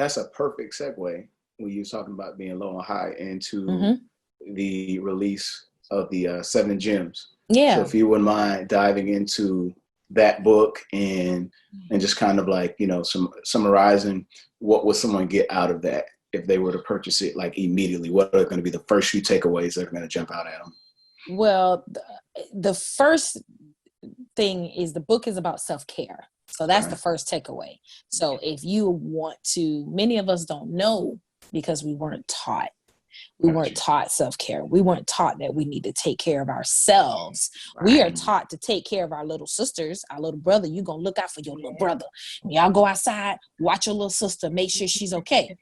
that's a perfect segue when you're talking about being low and high into the release of the 7 Gems. Yeah. So if you wouldn't mind diving into that book and just kind of like, you know, summarizing what would someone get out of that if they were to purchase it like immediately? What are going to be the first few takeaways that are going to jump out at them? Well, the first thing is the book is about self-care. So that's the first takeaway. So if you want to, many of us don't know because we weren't taught. We weren't taught self-care. We weren't taught that we need to take care of ourselves. Right. We are taught to take care of our little sisters, our little brother. You're going to look out for your little brother. Y'all go outside, watch your little sister, make sure she's okay.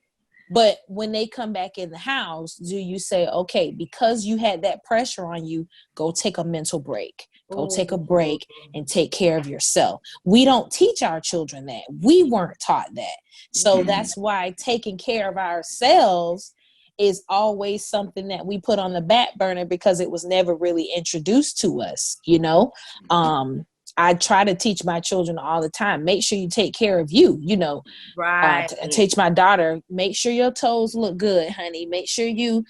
But when they come back in the house, do you say, okay, because you had that pressure on you, go take a mental break. Go take a break and take care of yourself. We don't teach our children that. We weren't taught that. So that's why taking care of ourselves is always something that we put on the back burner because it was never really introduced to us, you know? I try to teach my children all the time, make sure you take care of you, you know, right. Teach my daughter, make sure your toes look good, honey. Make sure you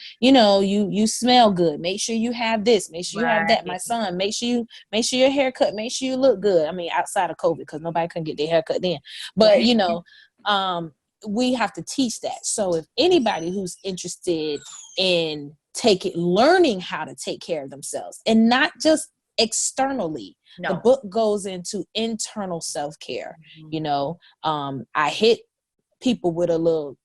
smell good. Make sure you have this, make sure you have that. My son, make sure your haircut, make sure you look good. I mean, outside of COVID, because nobody can get their haircut then, but you know, we have to teach that. So if anybody who's interested in learning how to take care of themselves and not just externally, the book goes into internal self-care. You know, I hit people with a little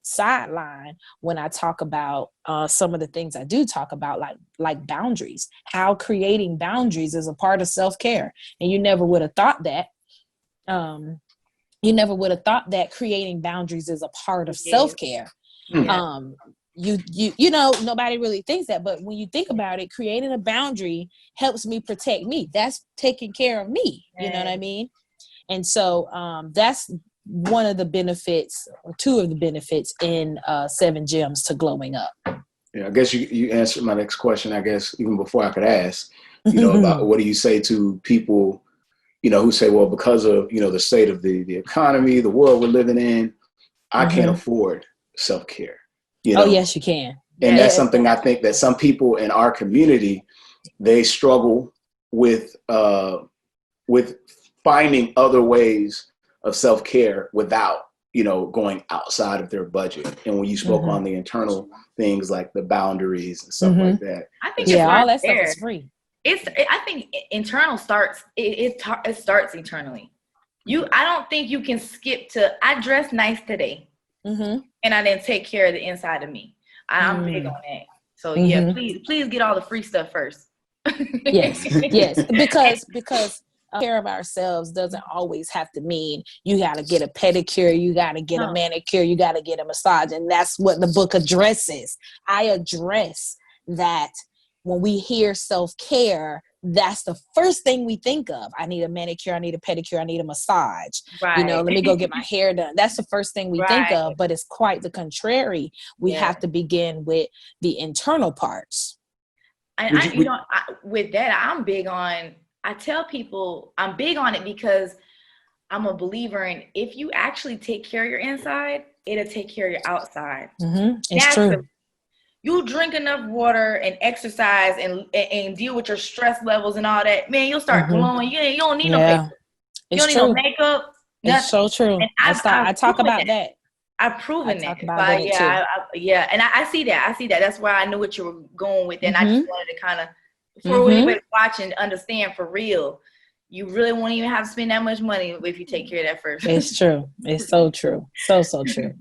sideline when I talk about some of the things I do talk about, like boundaries, how creating boundaries is a part of self-care. And you never would have thought that. You never would have thought that creating boundaries is a part of self-care. You know, nobody really thinks that, but when you think about it, creating a boundary helps me protect me. That's taking care of me. You know what I mean? And so that's one of the benefits, or two of the benefits in 7 Gems to Glowing Up. Yeah, I guess you answered my next question, I guess, even before I could ask, you know, about what do you say to people, you know, who say, well, because of, you know, the state of the economy, the world we're living in, I can't afford self-care. You know? Oh, yes, you can. And that's something I think that some people in our community, they struggle with finding other ways of self-care without, you know, going outside of their budget. And when you spoke on the internal things like the boundaries and stuff like that. I think all that stuff is free. I think internal starts, it starts internally. I don't think you can skip to, I dressed nice today. And I didn't take care of the inside of me. I'm big on that. So yeah, please get all the free stuff first. Yes, because care of ourselves doesn't always have to mean you got to get a pedicure, you got to get a manicure, you got to get a massage, and that's what the book addresses. I address that when we hear self-care. That's the first thing we think of. I need a manicure, I need a pedicure, I need a massage. Right. You know, let me go get my hair done. That's the first thing we think of, but it's quite the contrary. We have to begin with the internal parts. And with that, I tell people I'm big on it because I'm a believer in, if you actually take care of your inside, it'll take care of your outside. It's true. You drink enough water and exercise and deal with your stress levels and all that, man, you'll start glowing. You don't need no makeup. You don't need no makeup. It's so true. And I talk about that. I've proven that. And I see that. That's why I knew what you were going with. And I just wanted to kind of, for anybody watching, understand for real, you really won't even have to spend that much money if you take care of that first. It's true. It's so true. So true.